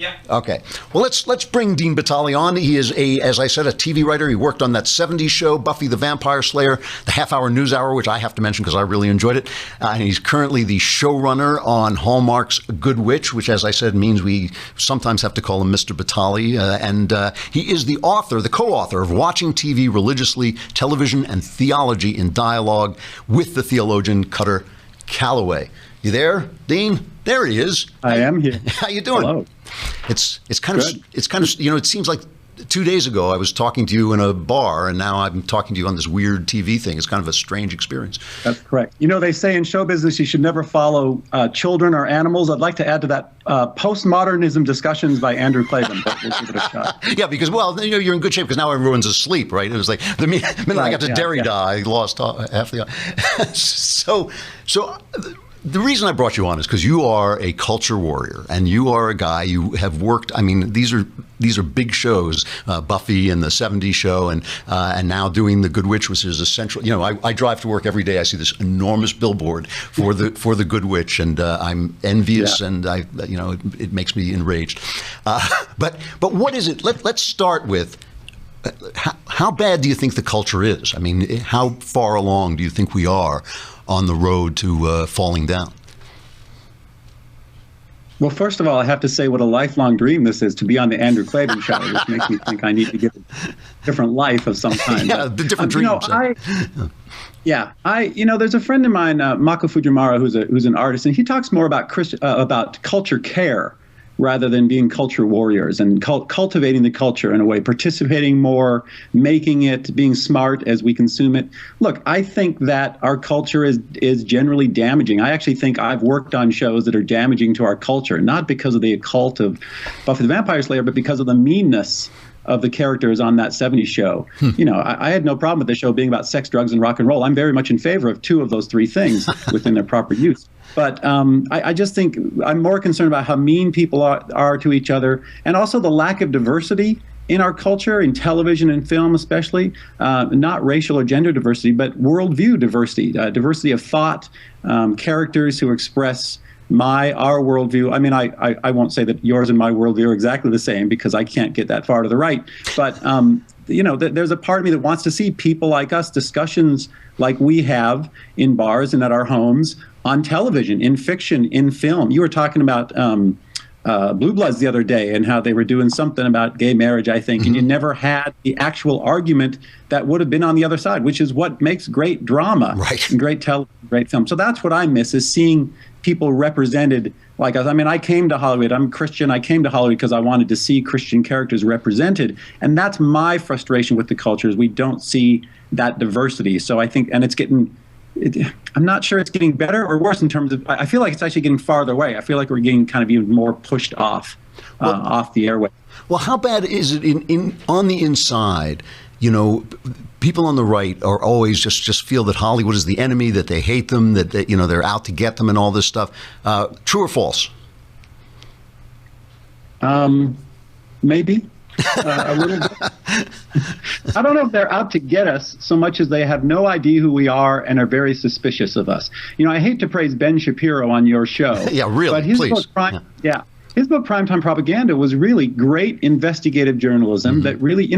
Yeah. Okay. Well, let's bring Dean Batali on. He is as I said, a TV writer. He worked on that '70s show, Buffy the Vampire Slayer, the half-hour news hour, which I have to mention because I really enjoyed it. And he's currently the showrunner on Hallmark's Good Witch, which, as I said, means we sometimes have to call him Mr. Batali. And he is the co-author of Watching TV Religiously, Television and Theology in Dialogue with the theologian Cutter Calloway. You there, Dean? There he is. I am here. How you doing? Hello. It's kind of it seems like 2 days ago I was talking to you in a bar, and now I'm talking to you on this weird TV thing. It's kind of a strange experience. That's correct. They say in show business you should never follow children or animals. I'd like to add to that postmodernism discussions by Andrew Klavan. But we'll give it a shot. Yeah, because you're in good shape because now everyone's asleep, right? It was like the minute I got to Derrida, I lost half the. So. The reason I brought you on is because you are a culture warrior, and you are a guy. You have worked. I mean, these are big shows, Buffy and the '70s show, and now doing the Good Witch, which is essential. I drive to work every day. I see this enormous billboard for the Good Witch, and I'm envious, and it makes me enraged. But what is it? Let's start with. How bad do you think the culture is? I mean, how far along do you think we are on the road to falling down? Well, first of all, I have to say what a lifelong dream this is to be on the Andrew Klavan show, which makes me think I need to get a different life of some kind. Yeah, the different dreams. There's a friend of mine, Mako Fujimura, who's an artist, and he talks more about culture care rather than being culture warriors and cultivating the culture in a way, participating more, making it, being smart as we consume it. Look, I think that our culture is generally damaging. I actually think I've worked on shows that are damaging to our culture, not because of the occult of Buffy the Vampire Slayer, but because of the meanness of the characters on that '70s show. I had no problem with the show being about sex, drugs, and rock and roll. I'm very much in favor of two of those three things within their proper use. But I just think I'm more concerned about how mean people are to each other, and also the lack of diversity in our culture, in television and film especially, not racial or gender diversity, but worldview diversity, diversity of thought, characters who express our worldview. I mean, I won't say that yours and my worldview are exactly the same because I can't get that far to the right. But, there's a part of me that wants to see people like us, discussions like we have in bars and at our homes, on television, in fiction, in film. You were talking about Blue Bloods the other day and how they were doing something about gay marriage, I think, and you never had the actual argument that would have been on the other side, which is what makes great drama and great television, great film. So that's what I miss, is seeing people represented like us. I mean, I came to Hollywood. I'm Christian. I came to Hollywood because I wanted to see Christian characters represented. And that's my frustration with the culture, is we don't see that diversity. So I think, and I'm not sure it's getting better or worse in terms of, I feel like it's actually getting farther away. I feel like we're getting kind of even more pushed off the airway. Well, how bad is it on the inside? People on the right are always just feel that Hollywood is the enemy, that they hate them, that they're out to get them and all this stuff. True or false? Maybe. A little bit. I don't know if they're out to get us so much as they have no idea who we are and are very suspicious of us. I hate to praise Ben Shapiro on your show. Yeah, really, but his please. His book, Primetime Propaganda, was really great investigative journalism that really,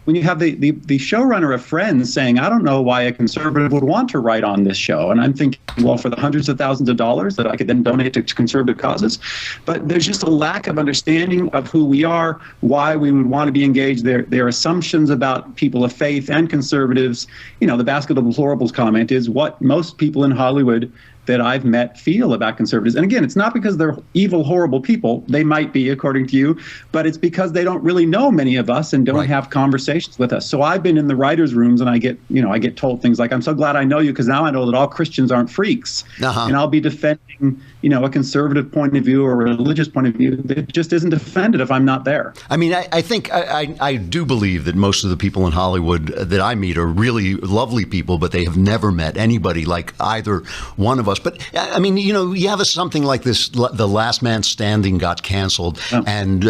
when you have the showrunner of Friends saying, I don't know why a conservative would want to write on this show. And I'm thinking, well, for the hundreds of thousands of dollars that I could then donate to conservative causes. But there's just a lack of understanding of who we are, why we would want to be engaged. Their assumptions about people of faith and conservatives. The basket of deplorables comment is what most people in Hollywood that I've met feel about conservatives. And again, it's not because they're evil, horrible people. They might be, according to you, but it's because they don't really know many of us and don't have conversations with us. So I've been in the writers' rooms and I get told things like, I'm so glad I know you because now I know that all Christians aren't freaks. And I'll be defending, a conservative point of view or a religious point of view that just isn't defended if I'm not there. I mean, I think I do believe that most of the people in Hollywood that I meet are really lovely people, but they have never met anybody like either one of us. But I mean, you have something like this, The Last Man Standing got canceled, and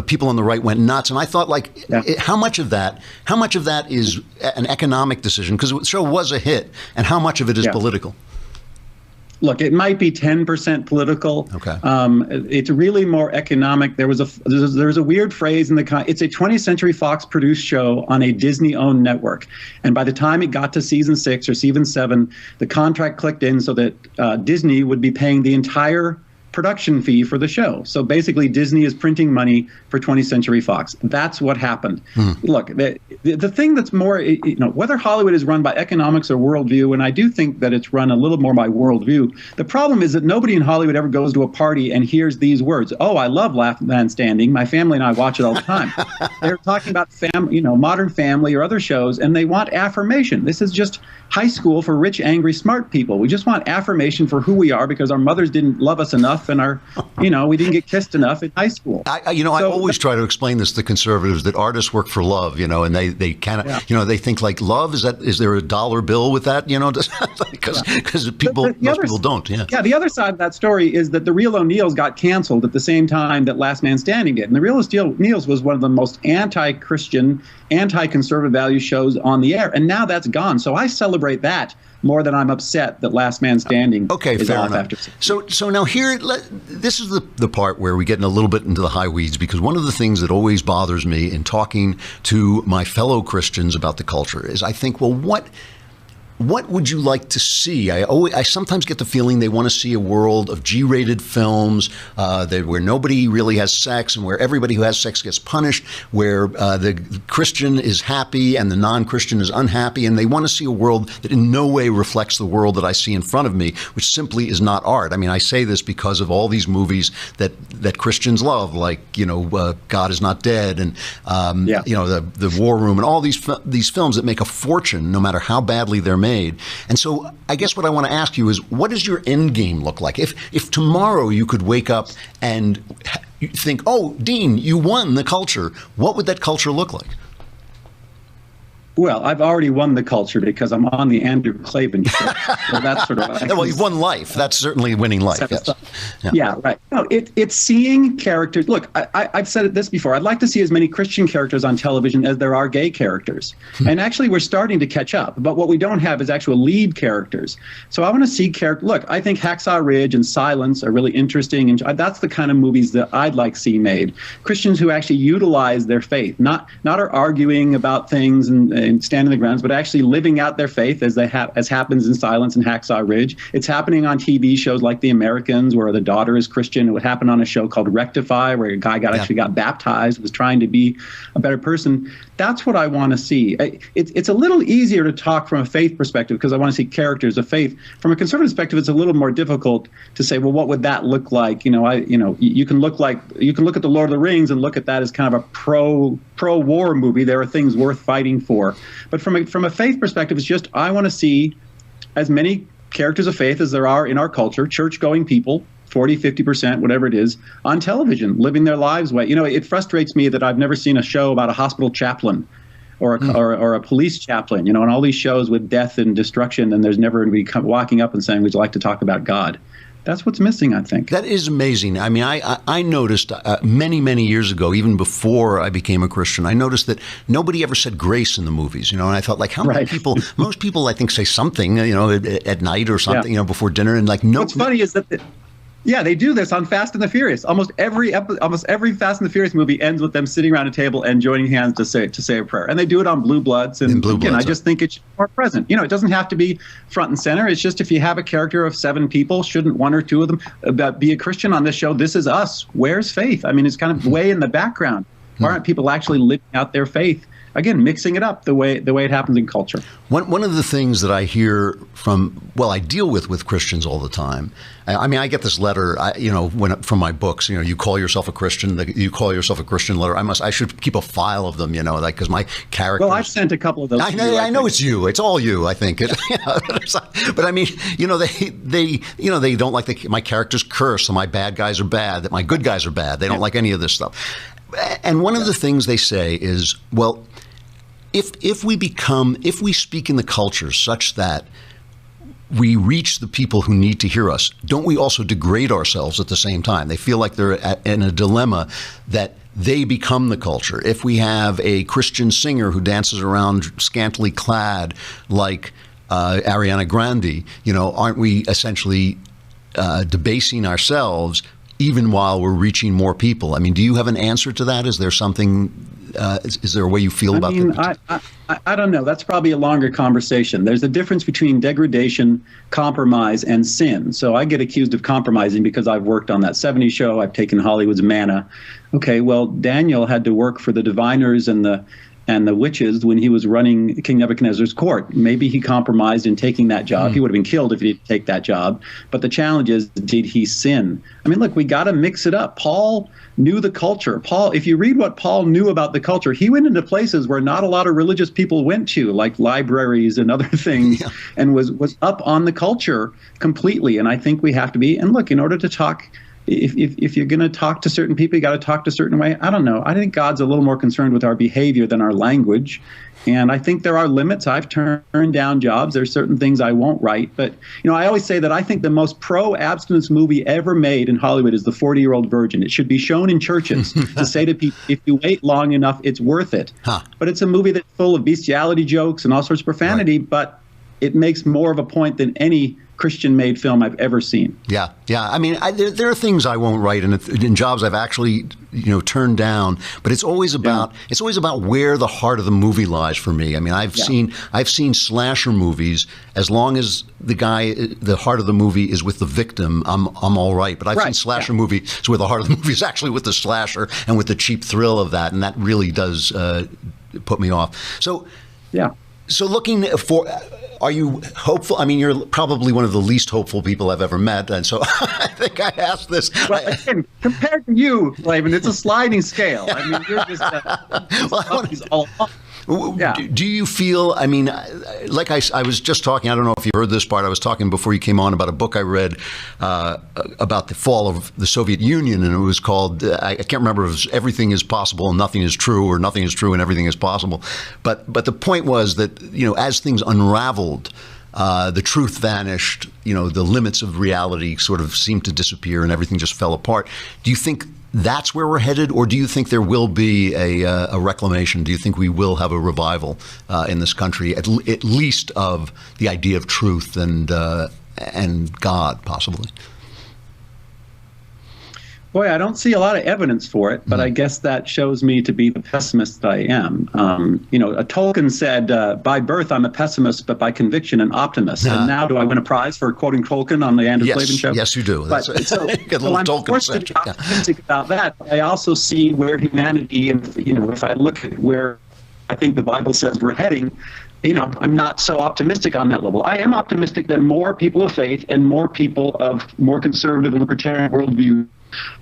people on the right went nuts. And I thought, how much of that is an economic decision? Because the show was a hit, and how much of it is political? Look, it might be 10% political. Okay. It's really more economic. There's a weird phrase in it's a 20th Century Fox produced show on a Disney-owned network. And by the time it got to season 6 or season 7, the contract clicked in so that Disney would be paying the entire production fee for the show. So basically, Disney is printing money for 20th Century Fox. That's what happened. Look, the thing that's more, whether Hollywood is run by economics or worldview, and I do think that it's run a little more by worldview, the problem is that nobody in Hollywood ever goes to a party and hears these words. Oh, I love Last Man Standing. My family and I watch it all the time. They're talking about Modern Family or other shows, and they want affirmation. This is just high school for rich, angry, smart people. We just want affirmation for who we are because our mothers didn't love us enough and we didn't get kissed enough in high school. I always try to explain this to conservatives that artists work for love, and they kind of, they think like love, is there a dollar bill with that, because most people don't. Yeah. The other side of that story is that The Real O'Neills got canceled at the same time that Last Man Standing did. And The Real O'Neills was one of the most anti-Christian, anti-conservative value shows on the air. And now that's gone. So I celebrate that more than I'm upset that Last Man Standing is fair off enough. After. So now here, this is the part where we get a little bit into the high weeds, because one of the things that always bothers me in talking to my fellow Christians about the culture is I think, well, what would you like to see? I sometimes get the feeling they want to see a world of G-rated films where nobody really has sex and where everybody who has sex gets punished, where the Christian is happy and the non-Christian is unhappy, and they want to see a world that in no way reflects the world that I see in front of me, which simply is not art. I mean, I say this because of all these movies that Christians love, like God Is Not Dead and the War Room and all these films that make a fortune no matter how badly they're made. And so I guess what I want to ask you is, what does your end game look like? If tomorrow you could wake up and think, oh, Dean, you won the culture, what would that culture look like? Well, I've already won the culture because I'm on the Andrew Klavan show. So that's sort of. Well, you've won life. That's certainly winning life. Yes. Yeah, right. No, it's seeing characters. Look, I've said this before. I'd like to see as many Christian characters on television as there are gay characters. And actually, we're starting to catch up. But what we don't have is actual lead characters. So I want to see characters. Look, I think Hacksaw Ridge and Silence are really interesting. And that's the kind of movies that I'd like to see made. Christians who actually utilize their faith, not are arguing about things and standing the grounds, but actually living out their faith as happens in Silence and Hacksaw Ridge. It's happening on TV shows like The Americans, where the daughter is Christian. It would happen on a show called Rectify, where a guy actually got baptized, was trying to be a better person. That's what I want to see. It's a little easier to talk from a faith perspective because I want to see characters of faith. From a conservative perspective, it's a little more difficult to say, well, what would that look like? You can look at The Lord of the Rings and look at that as kind of a pro-war movie. There are things worth fighting for. But from a faith perspective, it's just I want to see as many characters of faith as there are in our culture, church-going people, 40, 50%, whatever it is, on television, living their lives. It frustrates me that I've never seen a show about a hospital chaplain or a police chaplain, and all these shows with death and destruction, and there's never anybody walking up and saying, would you like to talk about God? That's what's missing, I think. That is amazing. I mean, I noticed many, many years ago, even before I became a Christian, I noticed that nobody ever said grace in the movies, and I thought, like, how many people, most people, I think, say something, at night or something, before dinner, and no. What's funny is that they do this on Fast and the Furious. Almost every Fast and the Furious movie ends with them sitting around a table and joining hands to say a prayer. And they do it on Blue Bloods. And I just think it's more present. It doesn't have to be front and center. It's just if you have a character of 7 people, shouldn't 1 or 2 of them be a Christian on this show? This is us. Where's faith? I mean, it's kind of way in the background. Why aren't people actually living out their faith? Again, mixing it up the way it happens in culture. One of the things that I hear I deal with Christians all the time. I mean, I get this letter, from my books. You call yourself a Christian. You call yourself a Christian letter. I should keep a file of them. Because my characters. Well, I've sent a couple of those. I know it's you. It's all you. I think. But I mean, they don't like my characters curse. So my bad guys are bad. That my good guys are bad. They don't like any of this stuff. And one of the things they say is, well, if we speak in the culture such that we reach the people who need to hear us, don't we also degrade ourselves at the same time? They feel like they're in a dilemma that they become the culture. If we have a Christian singer who dances around scantily clad like Ariana Grande, aren't we essentially debasing ourselves even while we're reaching more people? I mean, do you have an answer to that? Is there something? Is there a way you feel about that? I don't know. That's probably a longer conversation. There's a difference between degradation, compromise, and sin. So I get accused of compromising because I've worked on that 70s show. I've taken Hollywood's manna. Okay, well, Daniel had to work for the diviners and the witches when he was running King Nebuchadnezzar's court. Maybe he compromised in taking that job. He would have been killed if he didn't take that job. But the challenge is, did he sin? I mean, look, we got to mix it up. Paul knew the culture. Paul, if you read what Paul knew about the culture, he went into places where not a lot of religious people went to, like libraries and other things, and was up on the culture completely. And I think we have to be. And look, in order to talk, if you're going to talk to certain people, you got to talk to a certain way. I don't know. I think God's a little more concerned with our behavior than our language. And I think there are limits. I've turned down jobs. There's certain things I won't write. But, I always say that I think the most pro-abstinence movie ever made in Hollywood is The 40-Year-Old Virgin. It should be shown in churches to say to people, if you wait long enough, it's worth it. But it's a movie that's full of bestiality jokes and all sorts of profanity, but it makes more of a point than any Christian-made film I've ever seen. Yeah. I mean, there are things I won't write, and in jobs I've actually, turned down. But it's always about where the heart of the movie lies for me. I mean, I've seen slasher movies. As long as the heart of the movie is with the victim, I'm all right. But I've seen slasher movies where the heart of the movie is actually with the slasher and with the cheap thrill of that, and that really does put me off. So looking for. Are you hopeful? I mean, you're probably one of the least hopeful people I've ever met, and so I think I asked this. Well, again, compared to you, Klavan, it's a sliding scale. I mean, you're just Do you feel, I mean, like I was just talking, I don't know if you heard this part, I was talking before you came on about a book I read about the fall of the Soviet Union, and it was called, I can't remember if it was Everything is Possible and Nothing is True, or Nothing is True and Everything is Possible. But the point was that, as things unraveled, the truth vanished, the limits of reality sort of seemed to disappear and everything just fell apart. Do you think that's where we're headed, or do you think there will be a reclamation? Do you think we will have a revival in this country, at least of the idea of truth and God, possibly? Boy, I don't see a lot of evidence for it, but I guess that shows me to be the pessimist I am. Tolkien said, by birth I'm a pessimist, but by conviction an optimist. And now do I win a prize for quoting Tolkien on the Andrew Klavan show? Yes, you do. But, I'm forced to be optimistic about that. I also see where humanity, and if I look at where I think the Bible says we're heading, I'm not so optimistic on that level. I am optimistic that more people of faith and more people of more conservative and libertarian worldview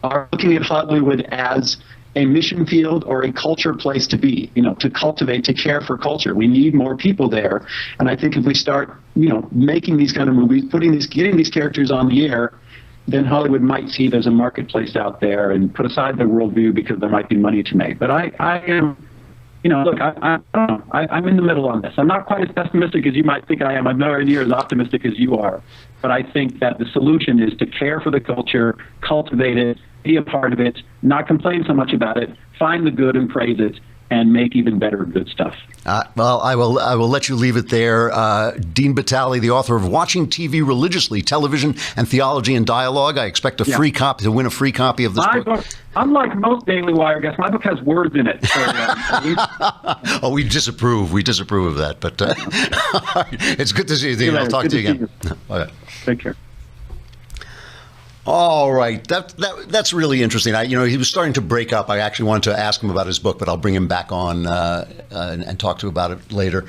are looking at Hollywood as a mission field or a culture place to be, to cultivate, to care for culture. We need more people there. And I think if we start, making these kind of movies, getting these characters on the air, then Hollywood might see there's a marketplace out there and put aside their worldview because there might be money to make. But I am, look, I'm in the middle on this. I'm not quite as pessimistic as you might think I am. I'm nowhere near as optimistic as you are. But I think that the solution is to care for the culture, cultivate it, be a part of it, not complain so much about it, find the good and praise it, and make even better good stuff. Well, I will let you leave it there. Dean Batali, the author of Watching TV Religiously, Television and Theology and Dialogue. I expect to win a free copy of this book. Unlike most Daily Wire guests, my book has words in it. So, we disapprove. We disapprove of that. But it's good to see you, Dean. I'll talk to you again. Okay. Take care. All right, that's really interesting. He was starting to break up. I actually wanted to ask him about his book, but I'll bring him back on and talk to him about it later.